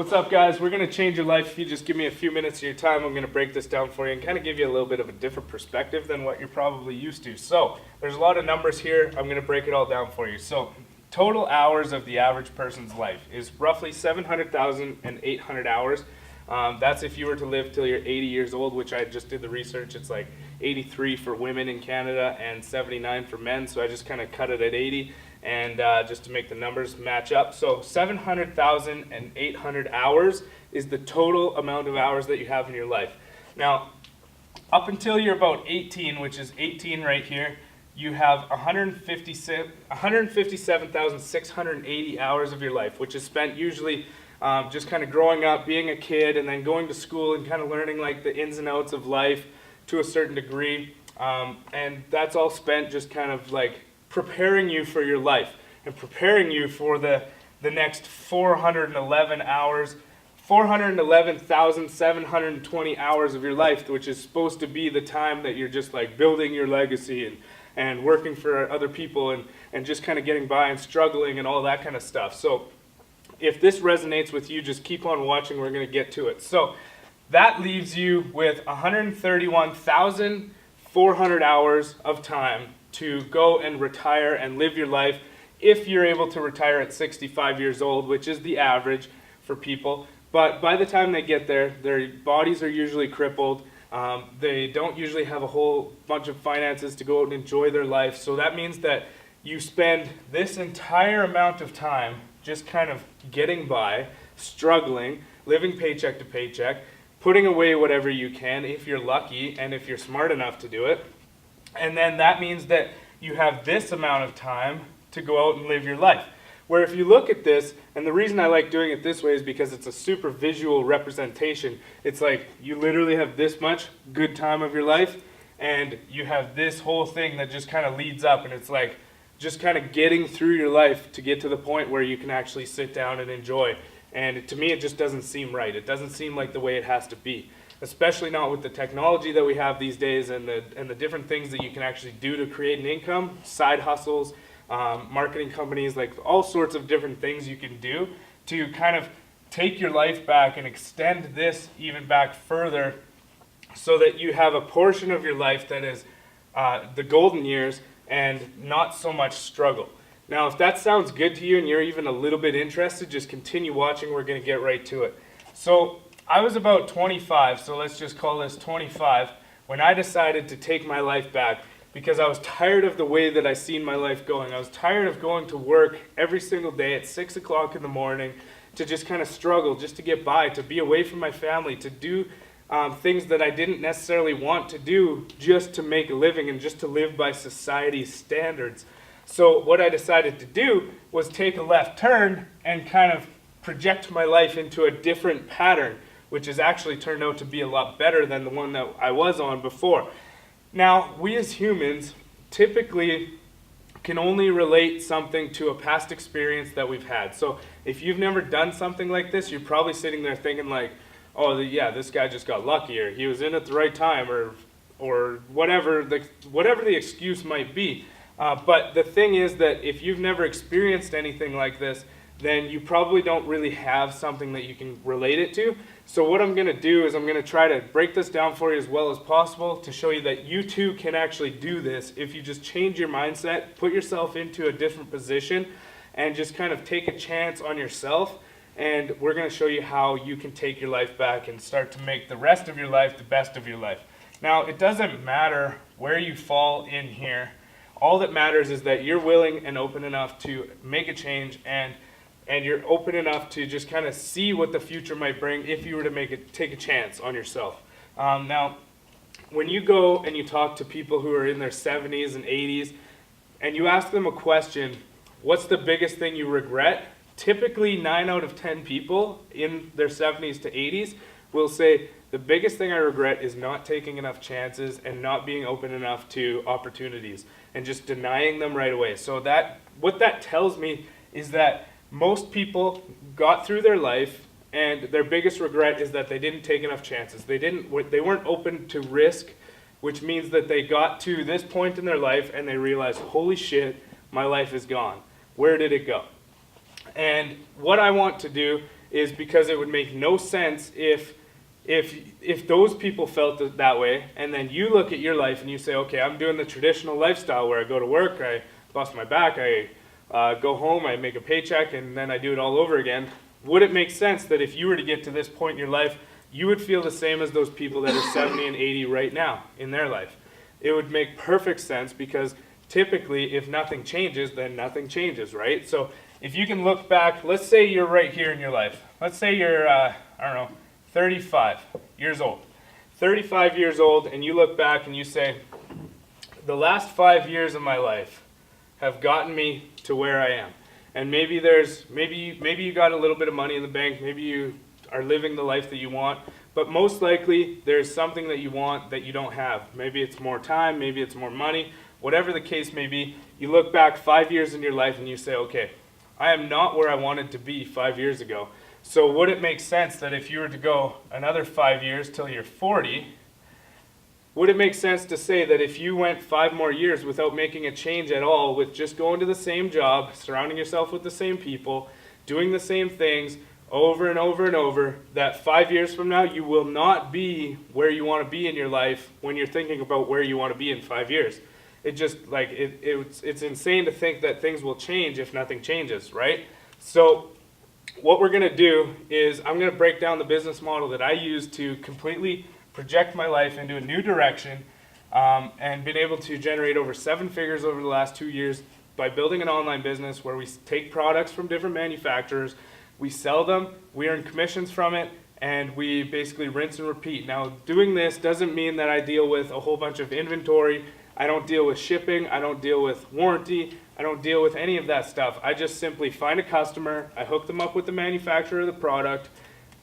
What's up, guys? We're going to change your life. If you just give me a few minutes of your time, I'm going to break this down for you and kind of give you a little bit of a different perspective than what you're probably used to. So there's a lot of numbers here. I'm going to break it all down for you. So total hours of the average person's life is roughly 700,800 hours. That's if you were to live till you're 80 years old, which I just did the research. It's like 83 for women in Canada and 79 for men. So I just kind of cut it at 80. And just to make the numbers match up. So 700,800 hours is the total amount of hours that you have in your life. Now, up until you're about 18, which is 18 right here, you have 157,680 hours of your life, which is spent usually just kind of growing up, being a kid, and then going to school and kind of learning like the ins and outs of life to a certain degree. And that's all spent just kind of like preparing you for your life and preparing you for the next 411,720 hours of your life, which is supposed to be the time that you're just like building your legacy and working for other people and just kind of getting by and struggling and all that kind of stuff. So if this resonates with you, just keep on watching. We're going to get to it. So that leaves you with 131,400 hours of time to go and retire and live your life if you're able to retire at 65 years old, which is the average for people. But by the time they get there, their bodies are usually crippled. They don't usually have a whole bunch of finances to go out and enjoy their life. So that means that you spend this entire amount of time just kind of getting by, struggling, living paycheck to paycheck, putting away whatever you can if you're lucky and if you're smart enough to do it. And then that means that you have this amount of time to go out and live your life. Where if you look at this, and the reason I like doing it this way is because it's a super visual representation. It's like you literally have this much good time of your life, and you have this whole thing that just kind of leads up, and it's like just kind of getting through your life to get to the point where you can actually sit down and enjoy. And to me, it just doesn't seem right. It doesn't seem like the way it has to be. Especially not with the technology that we have these days and the different things that you can actually do to create an income, side hustles, marketing companies, like all sorts of different things you can do to kind of take your life back and extend this even back further so that you have a portion of your life that is the golden years and not so much struggle. Now, if that sounds good to you and you're even a little bit interested, just continue watching. We're going to get right to it. So I was about 25, so let's just call this 25, when I decided to take my life back because I was tired of the way that I seen my life going. I was tired of going to work every single day at 6 o'clock in the morning to just kind of struggle, just to get by, to be away from my family, to do things that I didn't necessarily want to do just to make a living and just to live by society's standards. So what I decided to do was take a left turn and kind of project my life into a different pattern, which has actually turned out to be a lot better than the one that I was on before. Now, we as humans typically can only relate something to a past experience that we've had. So if you've never done something like this, you're probably sitting there thinking like, oh, yeah, this guy just got lucky, or he was in at the right time, or whatever the excuse might be. But the thing is that if you've never experienced anything like this, then you probably don't really have something that you can relate it to. So what I'm going to do is I'm going to try to break this down for you as well as possible to show you that you too can actually do this if you just change your mindset, put yourself into a different position, and just kind of take a chance on yourself. And we're going to show you how you can take your life back and start to make the rest of your life the best of your life. Now, it doesn't matter where you fall in here. All that matters is that you're willing and open enough to make a change, and you're open enough to just kind of see what the future might bring if you were to take a chance on yourself. Now, when you go and you talk to people who are in their 70s and 80s, and you ask them a question, what's the biggest thing you regret? Typically 9 out of 10 people in their 70s to 80s will say, the biggest thing I regret is not taking enough chances and not being open enough to opportunities and just denying them right away. So what that tells me is that most people got through their life and their biggest regret is that they didn't take enough chances. They weren't open to risk, which means that they got to this point in their life and they realized, holy shit, my life is gone. Where did it go? And what I want to do is because it would make no sense if those people felt that way, and then you look at your life and you say, okay, I'm doing the traditional lifestyle where I go to work, I bust my back, I go home, I make a paycheck, and then I do it all over again. Would it make sense that if you were to get to this point in your life, you would feel the same as those people that are 70 and 80 right now in their life? It would make perfect sense, because typically if nothing changes, then nothing changes, right? So if you can look back, let's say you're right here in your life. Let's say you're, 35 years old. 35 years old, and you look back and you say, the last 5 years of my life have gotten me to where I am. And maybe you got a little bit of money in the bank, maybe you are living the life that you want, but most likely there's something that you want that you don't have. Maybe it's more time, maybe it's more money, whatever the case may be. You look back 5 years in your life and you say, okay, I am not where I wanted to be 5 years ago. So would it make sense that if you were to go another 5 years till you're 40, would it make sense to say that if you went 5 more years without making a change at all, with just going to the same job, surrounding yourself with the same people, doing the same things over and over and over, that 5 years from now you will not be where you want to be in your life when you're thinking about where you want to be in 5 years? It just, it's insane to think that things will change if nothing changes, right? So what we're going to do is I'm going to break down the business model that I use to completely project my life into a new direction, and been able to generate over 7 figures over the last 2 years by building an online business where we take products from different manufacturers, we sell them, we earn commissions from it, and we basically rinse and repeat. Now, doing this doesn't mean that I deal with a whole bunch of inventory. I don't deal with shipping, I don't deal with warranty, I don't deal with any of that stuff. I just simply find a customer, I hook them up with the manufacturer of the product,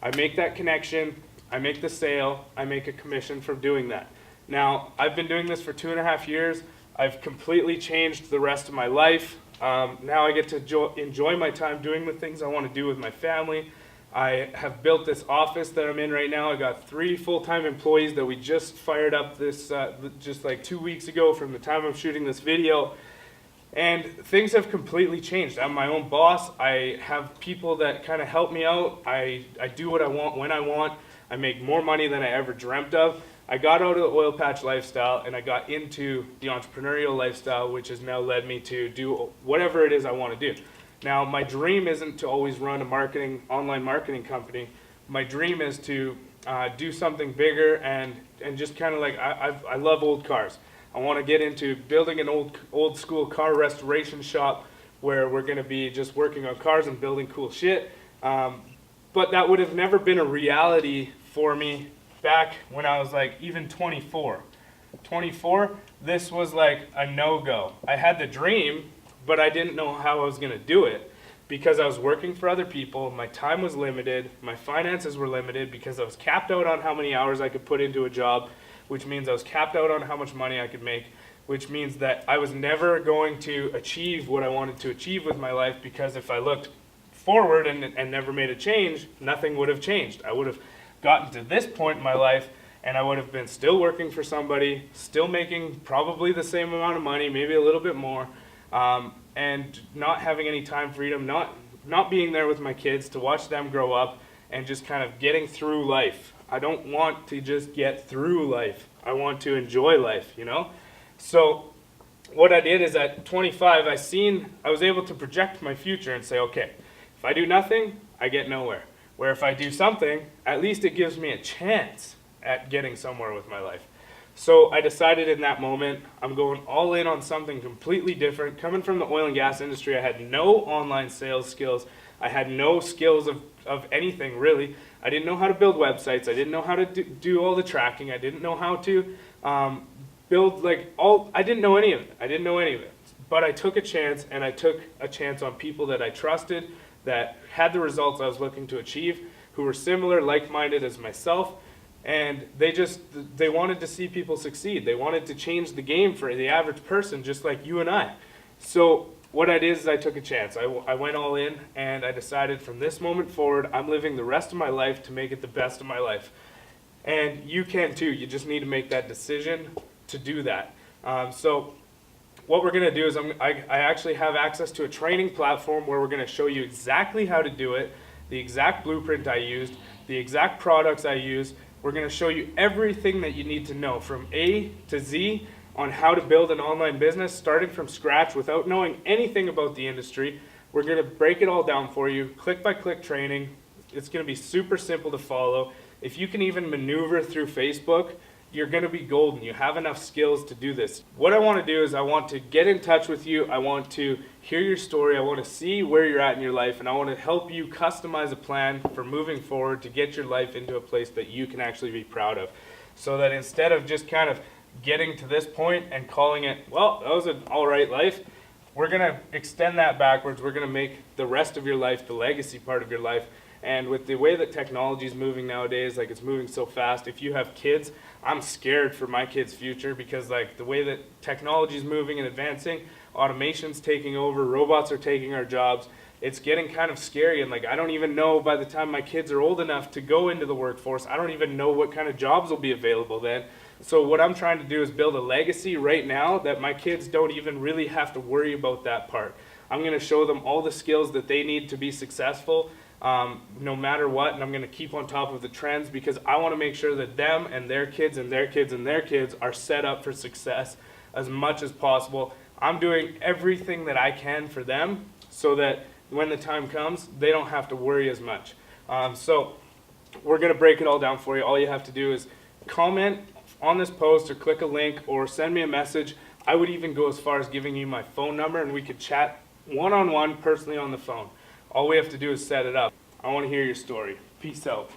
I make that connection, I make the sale, I make a commission from doing that. Now, I've been doing this for 2.5 years. I've completely changed the rest of my life. Now I get to enjoy my time doing the things I want to do with my family. I have built this office that I'm in right now. I got 3 full-time employees that we just fired up this just like 2 weeks ago from the time I'm shooting this video. And things have completely changed. I'm my own boss. I have people that kind of help me out. I do what I want when I want. I make more money than I ever dreamt of. I got out of the oil patch lifestyle and I got into the entrepreneurial lifestyle, which has now led me to do whatever it is I want to do. Now, my dream isn't to always run a online marketing company. My dream is to do something bigger and just kind of like, I love old cars. I want to get into building an old school car restoration shop where we're going to be just working on cars and building cool shit. But that would have never been a reality for me back when I was like even 24. 24, this was like a no-go. I had the dream, but I didn't know how I was going to do it because I was working for other people. My time was limited. My finances were limited because I was capped out on how many hours I could put into a job, which means I was capped out on how much money I could make, which means that I was never going to achieve what I wanted to achieve with my life, because if I looked forward and never made a change, nothing would have changed. I would have gotten to this point in my life and I would have been still working for somebody, still making probably the same amount of money, maybe a little bit more, and not having any time freedom, not being there with my kids to watch them grow up and just kind of getting through life. I don't want to just get through life. I want to enjoy life, you know? So what I did is at 25, I was able to project my future and say, okay, if I do nothing, I get nowhere. Where if I do something, at least it gives me a chance at getting somewhere with my life. So I decided in that moment, I'm going all in on something completely different. Coming from the oil and gas industry, I had no online sales skills. I had no skills of anything, really. I didn't know how to build websites. I didn't know how to do all the tracking. I didn't know how to build I didn't know any of it. But I took a chance, and I took a chance on people that I trusted, that had the results I was looking to achieve, who were similar, like-minded as myself, and they wanted to see people succeed. They wanted to change the game for the average person, just like you and I. So what I did is I took a chance. I went all in, and I decided from this moment forward, I'm living the rest of my life to make it the best of my life. And you can too. You just need to make that decision to do that. So what we're going to do is I actually have access to a training platform where we're going to show you exactly how to do it, the exact blueprint I used, the exact products I use. We're going to show you everything that you need to know from A to Z on how to build an online business starting from scratch without knowing anything about the industry. We're going to break it all down for you, click by click training. It's going to be super simple to follow. If you can even maneuver through Facebook, you're going to be golden. You have enough skills to do this. What I want to do is I want to get in touch with you. I want to hear your story. I want to see where you're at in your life, and I want to help you customize a plan for moving forward to get your life into a place that you can actually be proud of. So that instead of just kind of getting to this point and calling it, well, that was an all right life, we're going to extend that backwards. We're going to make the rest of your life the legacy part of your life. And with the way that technology is moving nowadays, like it's moving so fast, if you have kids, I'm scared for my kids' future because like the way that technology is moving and advancing, automation's taking over, robots are taking our jobs. It's getting kind of scary, and like I don't even know by the time my kids are old enough to go into the workforce, I don't even know what kind of jobs will be available then. So what I'm trying to do is build a legacy right now that my kids don't even really have to worry about that part. I'm going to show them all the skills that they need to be successful no matter what, and I'm going to keep on top of the trends because I want to make sure that them and their kids and their kids and their kids are set up for success as much as possible. I'm doing everything that I can for them so that when the time comes, they don't have to worry as much. So we're going to break it all down for you. All you have to do is comment on this post or click a link or send me a message. I would even go as far as giving you my phone number and we could chat one-on-one personally on the phone. All we have to do is set it up. I want to hear your story. Peace out.